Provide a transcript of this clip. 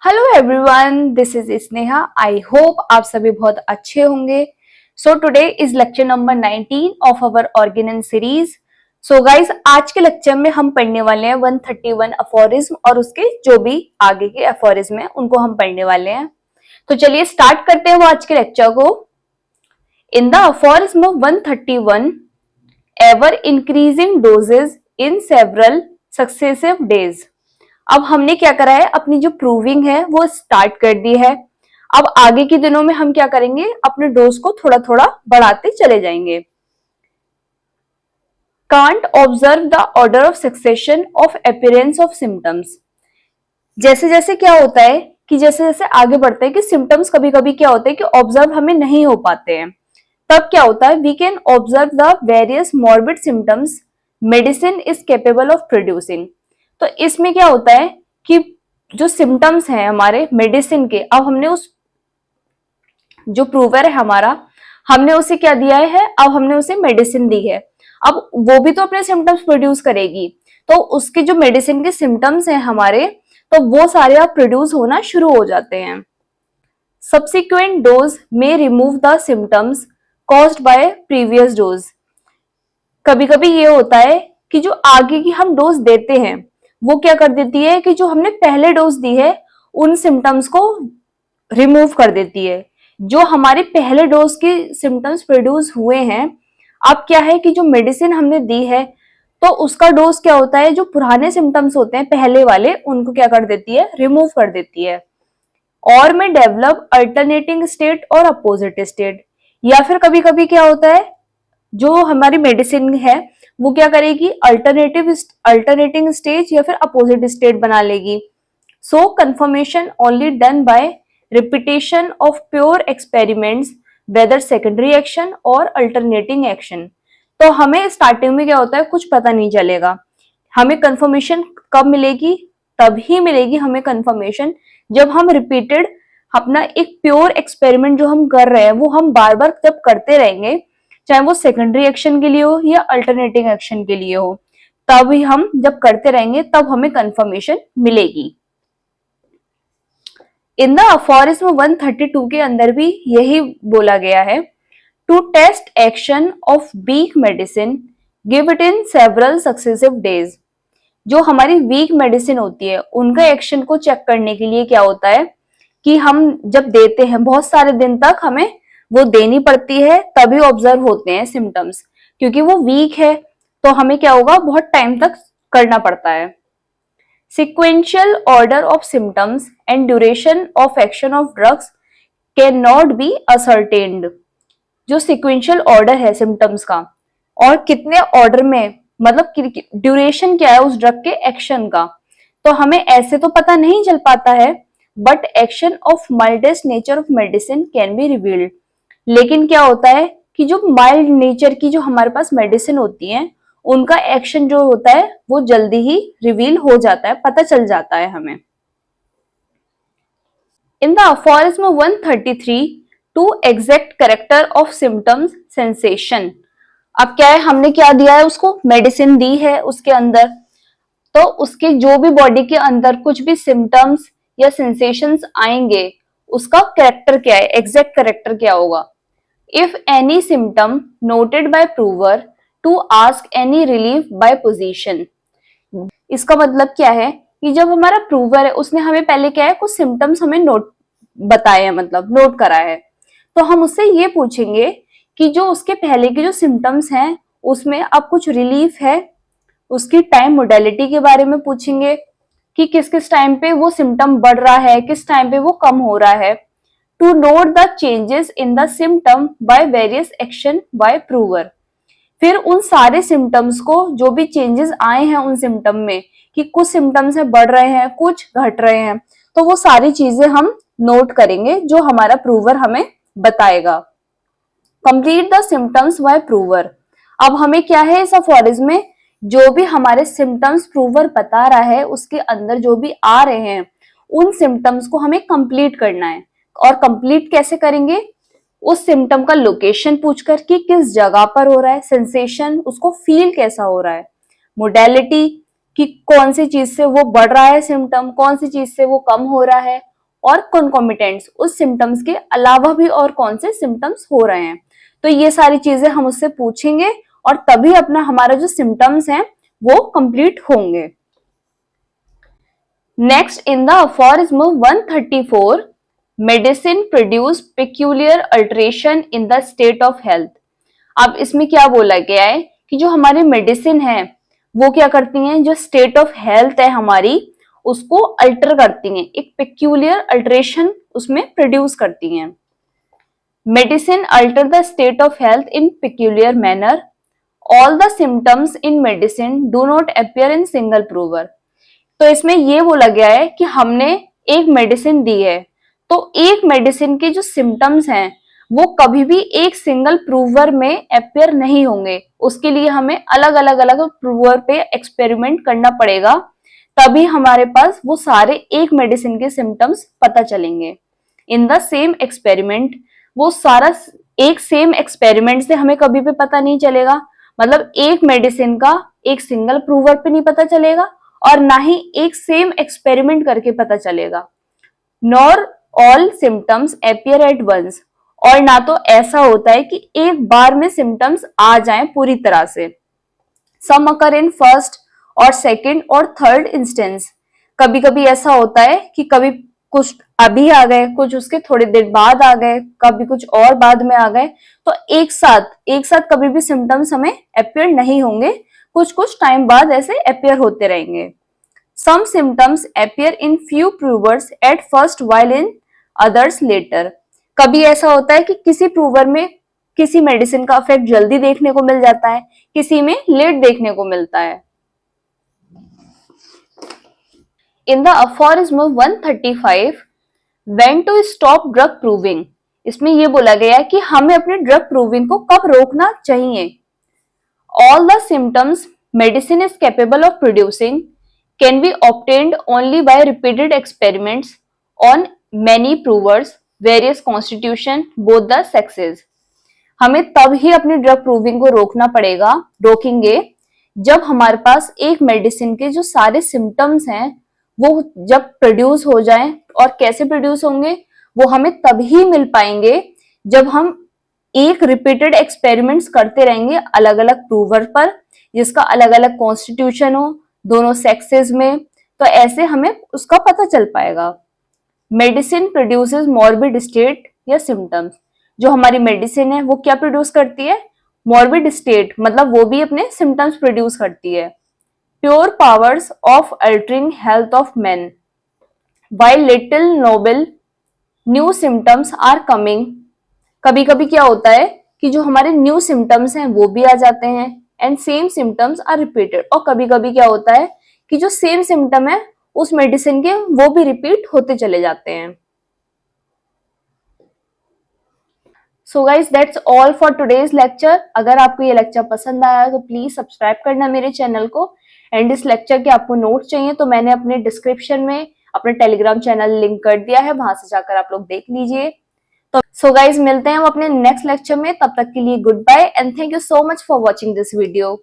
Hello everyone, this is Sneha. I hope आप सभी बहुत अच्छे होंगे। So today is lecture number 19 of our Organon series. So guys, आज के लेक्चर में हम पढ़ने वाले हैं 131 अफोरिज्म और उसके जो भी आगे के अफोरिज्म है उनको हम पढ़ने वाले हैं। तो चलिए स्टार्ट करते हैं वो आज के लेक्चर को। In the aphorism 131, ever increasing doses in several successive days. अब हमने क्या करा है, अपनी जो प्रूविंग है वो स्टार्ट कर दी है। अब आगे के दिनों में हम क्या करेंगे, अपने डोज को थोड़ा थोड़ा बढ़ाते चले जाएंगे। Can't observe the order of succession of appearance of symptoms. जैसे जैसे क्या होता है कि जैसे जैसे आगे बढ़ते हैं कि सिम्टम्स कभी कभी क्या होते हैं कि ऑब्जर्व हमें नहीं हो पाते हैं, तब क्या होता है, we can observe the various morbid symptoms medicine is capable of producing. तो इसमें क्या होता है कि जो सिम्टम्स हैं हमारे मेडिसिन के, अब हमने उस जो प्रूवर है हमारा, हमने उसे क्या दिया है, अब हमने उसे मेडिसिन दी है। अब वो भी तो अपने सिम्टम्स प्रोड्यूस करेगी, तो उसके जो मेडिसिन के सिम्टम्स हैं हमारे, तो वो सारे अब प्रोड्यूस होना शुरू हो जाते हैं। सब्सिक्वेंट डोज में remove the symptoms caused by previous dose. कभी कभी ये होता है कि जो आगे की हम डोज देते हैं वो क्या कर देती है कि जो हमने पहले डोज दी है उन सिम्टम्स को रिमूव कर देती है। जो हमारे पहले डोज के सिम्टम्स प्रोड्यूस हुए हैं, अब क्या है कि जो मेडिसिन हमने दी है तो उसका डोज क्या होता है, जो पुराने सिम्टम्स होते हैं पहले वाले उनको क्या कर देती है, रिमूव कर देती है। और में डेवलप अल्टरनेटिंग स्टेट और अपोजिट स्टेट। या फिर कभी कभी क्या होता है, जो हमारी मेडिसिन है वो क्या करेगी, अल्टरनेटिंग स्टेज या फिर अपोजिट स्टेट बना लेगी। So confirmation only done by repetition of pure experiments whether secondary action और अल्टरनेटिंग एक्शन। तो हमें स्टार्टिंग में क्या होता है, कुछ पता नहीं चलेगा। हमें कंफर्मेशन कब मिलेगी, तभी मिलेगी हमें कंफर्मेशन जब हम रिपीटेड अपना एक प्योर एक्सपेरिमेंट जो हम कर रहे हैं वो हम बार बार जब करते रहेंगे, चाहे वो सेकेंडरी एक्शन के लिए हो या अल्टरनेटिंग एक्शन के लिए हो, तभी हम जब करते रहेंगे तब हमें कंफर्मेशन मिलेगी। इन द अफोरिज्म 132 के अंदर भी यही बोला गया है, to test action of weak medicine give it in several successive days. जो हमारी वीक मेडिसिन होती है उनका एक्शन को चेक करने के लिए क्या होता है कि हम जब देते हैं बहुत सारे दिन तक हमें वो देनी पड़ती है, तभी ऑब्जर्व होते हैं सिम्टम्स। क्योंकि वो वीक है तो हमें क्या होगा, बहुत टाइम तक करना पड़ता है। Sequential order of symptoms and duration of action of drugs cannot be ascertained। जो sequential order है symptoms का और कितने order में, मतलब ड्यूरेशन क्या है उस ड्रग के एक्शन का, तो हमें ऐसे तो पता नहीं चल पाता है। But action of mildest nature of medicine can be revealed. लेकिन क्या होता है कि जो माइल्ड नेचर की जो हमारे पास मेडिसिन होती है उनका एक्शन जो होता है वो जल्दी ही रिवील हो जाता है, पता चल जाता है हमें। In the aphorism 133, to exact character of symptoms sensation. अब क्या है, हमने क्या दिया है, उसको मेडिसिन दी है उसके अंदर, तो उसके जो भी बॉडी के अंदर कुछ भी सिम्टम्स या सेंसेशंस आएंगे उसका कैरेक्टर क्या है, एग्जैक्ट कैरेक्टर क्या होगा। If any symptom noted by prover to ask any relief by position. इसका मतलब क्या है कि जब हमारा प्रूवर है उसने हमें पहले क्या है, कुछ सिम्टम्स हमें नोट बताए हैं, मतलब नोट करा है, तो हम उससे ये पूछेंगे कि जो उसके पहले के जो सिम्टम्स हैं उसमें अब कुछ रिलीफ है। उसकी टाइम मोडेलिटी के बारे में पूछेंगे कि किस किस टाइम पे वो सिम्टम बढ़ रहा है, किस टाइम पे वो कम हो रहा है। To note the changes in the symptom by various action by prover. फिर उन सारे सिम्टम्स को, जो भी चेंजेस आए हैं उन सिम्टम में, कि कुछ सिम्टम्स है बढ़ रहे हैं, कुछ घट रहे हैं, तो वो सारी चीजें हम नोट करेंगे जो हमारा प्रूवर हमें बताएगा। Complete the symptoms by prover. अब हमें क्या है, इस अफोरिज्म में जो भी हमारे सिम्टम्स प्रूवर बता रहा है उसके अंदर जो भी आ रहे हैं उन सिम्टम्स को हमें कंप्लीट करना है। और कंप्लीट कैसे करेंगे, उस सिम्टम का लोकेशन पूछकर कि किस जगह पर हो रहा है, सेंसेशन उसको फील कैसा हो रहा है, मोडेलिटी कि कौन सी चीज से वो बढ़ रहा है सिम्टम, कौन सी चीज से वो कम हो रहा है, और कॉन्कोमिटेंट्स उस सिम्टम्स के अलावा भी और कौन से सिम्टम्स हो रहे हैं। तो ये सारी चीजें हम उससे पूछेंगे और तभी अपना हमारा जो सिम्टम्स हैं वो कंप्लीट होंगे। Next in the aphorism 134, medicine produce peculiar alteration in the state of health. अब इसमें क्या बोला गया है कि जो हमारी मेडिसिन है वो क्या करती हैं, जो स्टेट ऑफ हेल्थ है हमारी उसको अल्टर करती हैं, एक पेक्यूलियर अल्टरेशन उसमें प्रोड्यूस करती हैं। Medicine alter the state of health in peculiar manner, all the symptoms in medicine do not appear in single prover. तो इसमें ये बोला गया है कि हमने एक मेडिसिन दी है, तो एक मेडिसिन के जो सिम्टम्स हैं वो कभी भी एक सिंगल प्रूवर में अपीयर नहीं होंगे, उसके लिए हमें अलग अलग प्रूवर पे एक्सपेरिमेंट करना पड़ेगा, तभी हमारे पास वो सारे एक मेडिसिन के सिम्टम्स पता चलेंगे। इन द सेम एक्सपेरिमेंट, वो सारा एक सेम एक्सपेरिमेंट से हमें कभी भी पता नहीं चलेगा, मतलब एक मेडिसिन का एक सिंगल प्रूवर पे नहीं पता चलेगा और ना ही एक सेम एक्सपेरिमेंट करके पता चलेगा। Nor all symptoms appear at once, और ना तो ऐसा होता है कि एक बार में सिम्टम्स आ जाएं पूरी तरह से। सम अकर इन फर्स्ट और सेकंड और थर्ड इंस्टेंस, कभी कभी ऐसा होता है कि कभी कुछ अभी आ गए, कुछ उसके थोड़ी देर बाद आ गए, कभी कुछ और बाद में आ गए, तो एक साथ कभी भी सिम्टम्स हमें अपीयर नहीं होंगे, कुछ कुछ टाइम बाद ऐसे अपीयर होते रहेंगे। Some symptoms appear in few provers at first while in others later, कभी ऐसा होता है कि किसी प्रूवर में किसी मेडिसिन का इफेक्ट जल्दी देखने को मिल जाता है, किसी में लेट देखने को मिलता है। In the aphorism 135, when to stop drug proving, इसमें यह बोला गया है कि हमें अपने ड्रग प्रूविंग को कब रोकना चाहिए। All the symptoms medicine is capable of producing can be obtained only by repeated experiments on many प्रूवर्स various constitution both the sexes. हमें तब ही अपनी ड्रग प्रूविंग को रोकेंगे जब हमारे पास एक मेडिसिन के जो सारे सिम्टम्स हैं वो जब प्रोड्यूस हो जाएं, और कैसे प्रोड्यूस होंगे वो हमें तभी मिल पाएंगे जब हम एक रिपीटेड एक्सपेरिमेंट्स करते रहेंगे अलग अलग प्रूवर पर, जिसका अलग अलग कॉन्स्टिट्यूशन हो दोनों सेक्सेस में, तो ऐसे हमें उसका पता चल पाएगा। मेडिसिन प्रोड्यूसेस मॉर्बिड स्टेट या सिम्टम्स, जो हमारी मेडिसिन है वो क्या प्रोड्यूस करती है, मॉर्बिड स्टेट, मतलब वो भी अपने सिम्टम्स प्रोड्यूस करती है। Pure powers of altering health of man, while little noble new symptoms are coming, कभी कभी क्या होता है कि जो हमारे न्यू सिम्टम्स हैं वो भी आ जाते हैं, and same symptoms are repeated, और कभी कभी क्या होता है कि जो सेम सिम्टम है उस मेडिसिन के वो भी रिपीट होते चले जाते हैं। So guys that's all for today's lecture. अगर आपको ये लेक्चर पसंद आया तो प्लीज सब्सक्राइब करना मेरे चैनल को, एंड इस लेक्चर के आपको नोट्स चाहिए तो मैंने अपने डिस्क्रिप्शन में अपने टेलीग्राम चैनल लिंक कर दिया है, वहां से जाकर आप लोग देख लीजिए। तो सो गाइज मिलते हैं हम अपने नेक्स्ट लेक्चर में, तब तक के लिए good bye and thank you so much for watching this video.